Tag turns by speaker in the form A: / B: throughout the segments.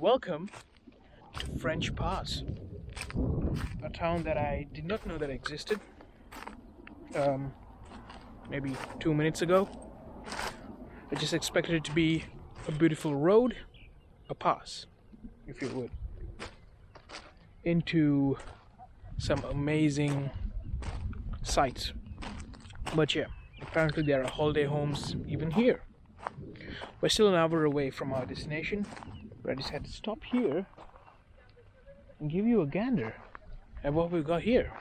A: Welcome to French Pass, a town that I did not know that existed. Maybe 2 minutes ago. I just expected it to be a beautiful road, a pass, if you would, into some amazing sights. But yeah, apparently there are holiday homes even here. We're still an hour away from our destination, but I just had to stop here and give you a gander at what we've got here.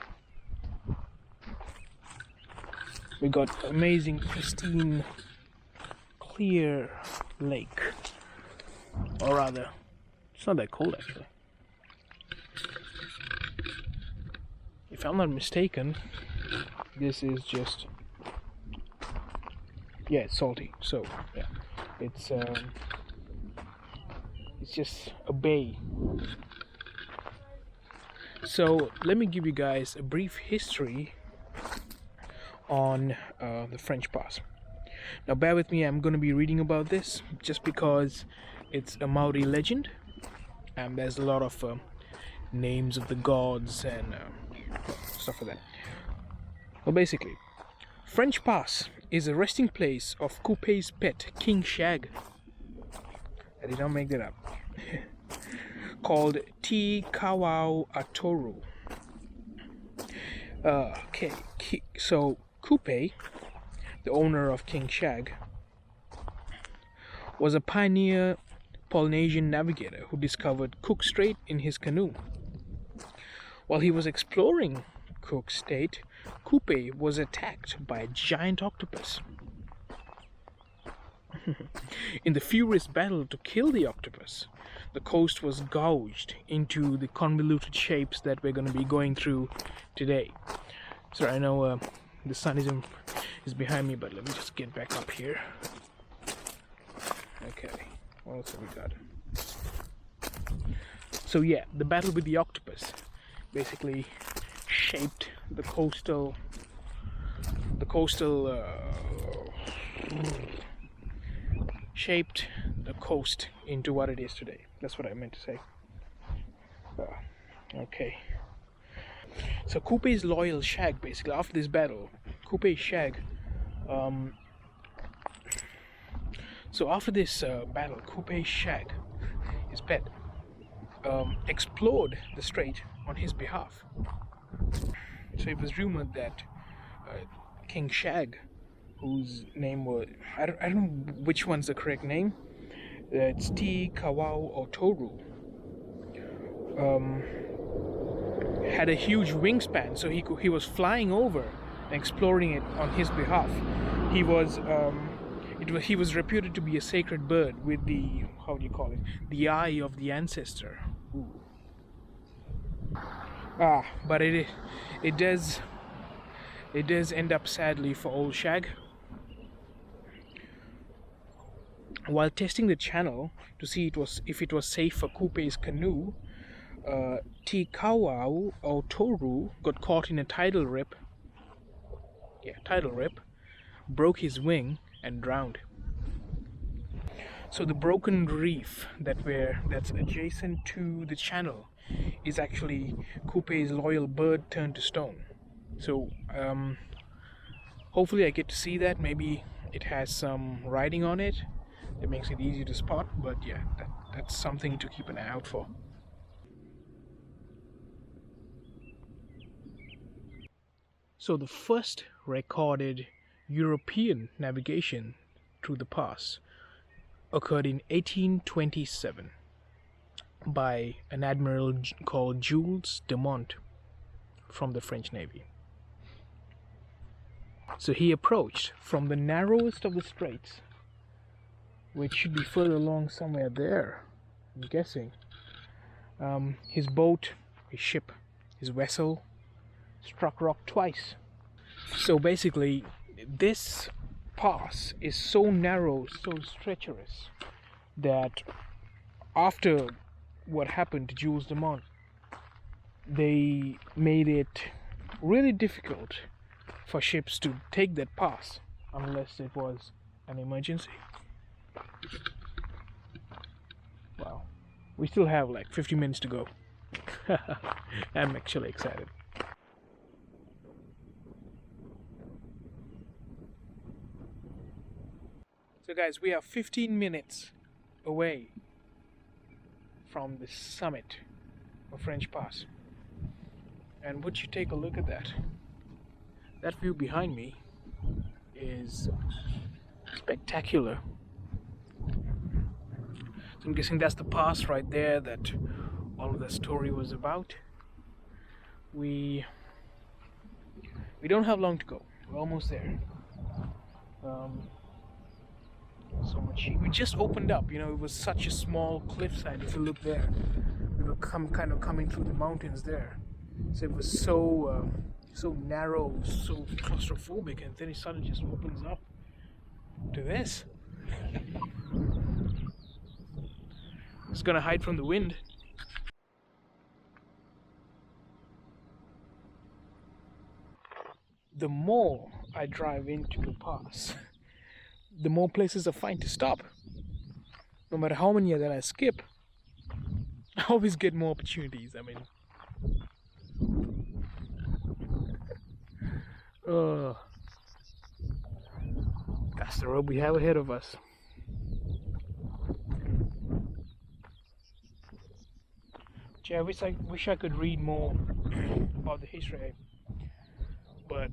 A: We got amazing, pristine, clear lake. Or rather, it's not that cold actually. If I'm not mistaken, this is just, yeah, it's salty. So yeah, it's just a bay. So let me give you guys a brief history on the French Pass. Now bear with me, I'm going to be reading about this just because it's a Mauri legend and there's a lot of names of the gods and stuff like that. Well, basically, French Pass is a resting place of Coupe's pet, King Shag. I did not make that up. Called T. Kawau Atoru. Okay, so Coupe, the owner of King Shag, was a pioneer Polynesian navigator who discovered Cook Strait in his canoe. While he was exploring Cook Strait, Coupe was attacked by a giant octopus. In the furious battle to kill the octopus, the coast was gouged into the convoluted shapes that we're going to be going through today. Sorry, I know the sun is behind me, but let me just get back up here. Okay, what else have we got? So yeah, the battle with the octopus basically shaped the coastal shaped the coast into what it is today. That's what I meant to say. Okay. So Coupe's loyal Shag, basically, after this battle, Coupe's Shag, so after this battle, Coupe's Shag, his pet, explored the strait on his behalf. So it was rumored that King Shag, whose name was, I don't know which one's the correct name, it's T. Kawau Otoru, had a huge wingspan, so he was flying over and exploring it on his behalf. He was reputed to be a sacred bird with the, how do you call it, the eye of the ancestor. Ooh. But it does end up sadly for old Shag. While testing the channel to see if it was safe for Coupe's canoe, T. Kawau Otoru got caught in a tidal rip. Yeah, tidal rip, broke his wing and drowned. So the broken reef that's adjacent to the channel is actually Coupe's loyal bird turned to stone. So hopefully I get to see that. Maybe it has some writing on it that makes it easy to spot, but yeah, that's something to keep an eye out for. So the first recorded European navigation through the pass occurred in 1827 by an admiral called Jules de Monts from the French Navy. So he approached from the narrowest of the straits, which should be further along somewhere there, I'm guessing. His boat, his ship, his vessel struck rock twice. So basically, this pass is so narrow, so treacherous, that after what happened to Jules de Monts, they made it really difficult for ships to take that pass unless it was an emergency. Wow. We still have like 50 minutes to go. I'm actually excited. So guys, we are 15 minutes away from the summit of French Pass. And would you take a look at that? That view behind me is spectacular. So I'm guessing that's the pass right there that all of the story was about. We don't have long to go. We're almost there. So much. We just opened up. You know, it was such a small cliffside. If you look there, we were kind of coming through the mountains there. So it was so narrow, so claustrophobic, and then it suddenly just opens up to this. It's gonna hide from the wind. The more I drive into the pass, the more places I find to stop. No matter how many that I skip, I always get more opportunities. I mean, that's the road we have ahead of us. Yeah, I wish I could read more about the history, but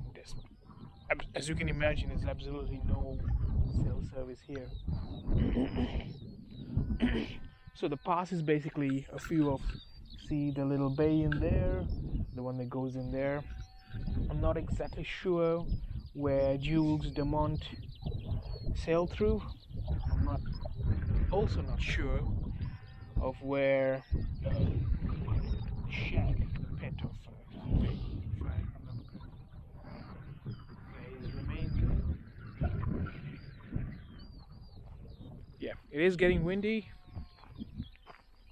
A: as you can imagine, there's absolutely no cell service here. So the pass is basically a few of, see the little bay in there, the one that goes in there. I'm not exactly sure where Jules de Mont sailed through. I'm also not sure of where Shag, the pet of if I remember correctly, where his remains. Yeah, it is getting windy.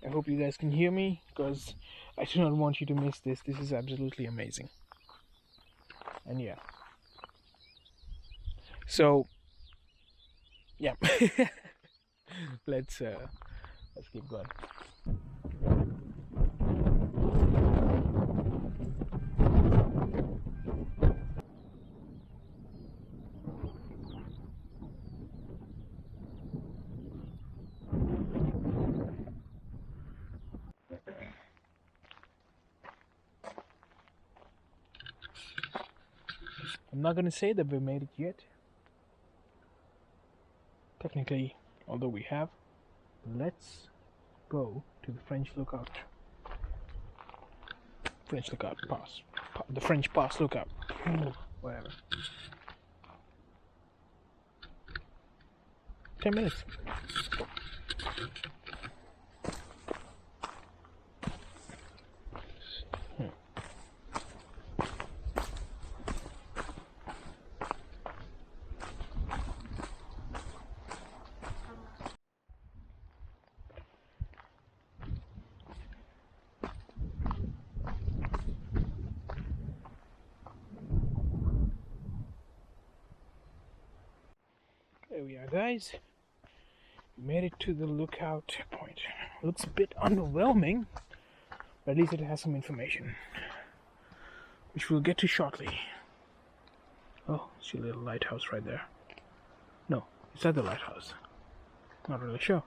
A: I hope you guys can hear me, because I do not want you to miss this. This is absolutely amazing. And yeah. So yeah. let's keep going. I'm not gonna say that we made it yet. Technically, although we have. Let's go to the French lookout. French lookout pass. The French pass lookout. Whatever. 10 minutes. There we are, guys. We made it to the lookout point. Looks a bit underwhelming, but at least it has some information, which we'll get to shortly. Oh, see a little lighthouse right there. No, is that the lighthouse? Not really sure.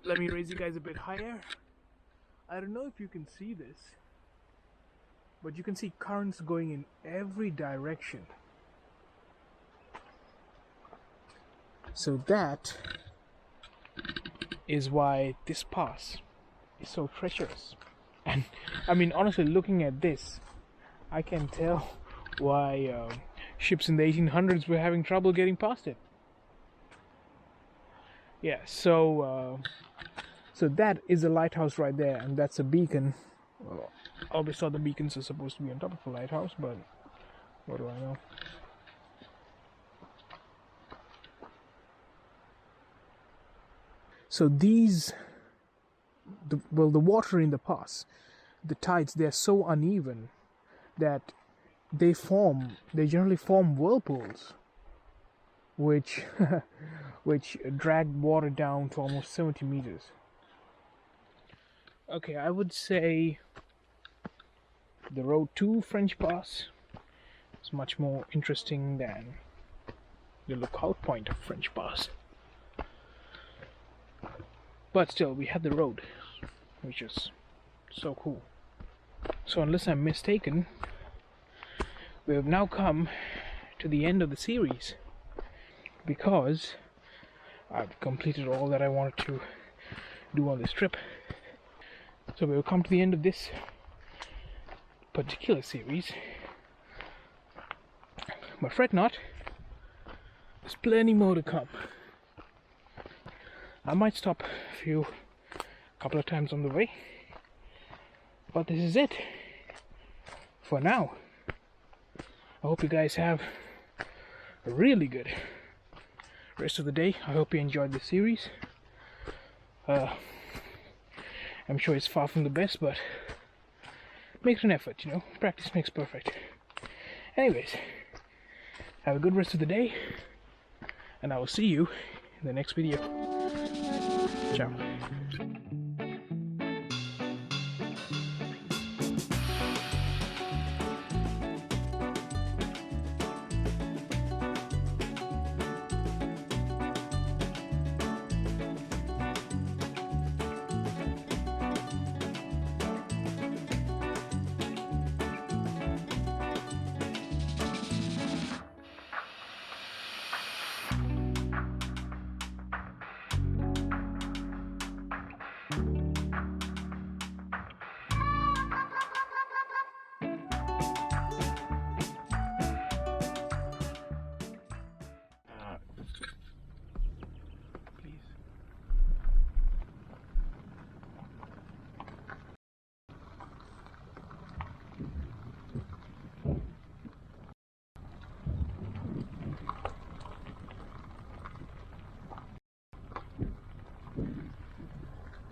A: Let me raise you guys a bit higher. I don't know if you can see this, but you can see currents going in every direction. So that is why this pass is so treacherous. And I mean, honestly, looking at this, I can tell why ships in the 1800s were having trouble getting past it. Yeah, so that is a lighthouse right there, and that's a beacon. Well, obviously the beacons are supposed to be on top of a lighthouse, but what do I know? So the water in the pass, the tides, they're so uneven that they generally form whirlpools, which which drag water down to almost 70 meters. Okay, I would say the road to French Pass is much more interesting than the lookout point of French Pass. But still, we had the road, which is so cool. So unless I'm mistaken, we have now come to the end of the series, because I've completed all that I wanted to do on this trip. So we've come to the end of this particular series. But fret not, there's plenty more to come. I might stop a couple of times on the way, but this is it for now. I hope you guys have a really good rest of the day. I hope you enjoyed this series. I'm sure it's far from the best, but make an effort, you know. Practice makes perfect. Anyways, have a good rest of the day, and I will see you in the next video. Ciao.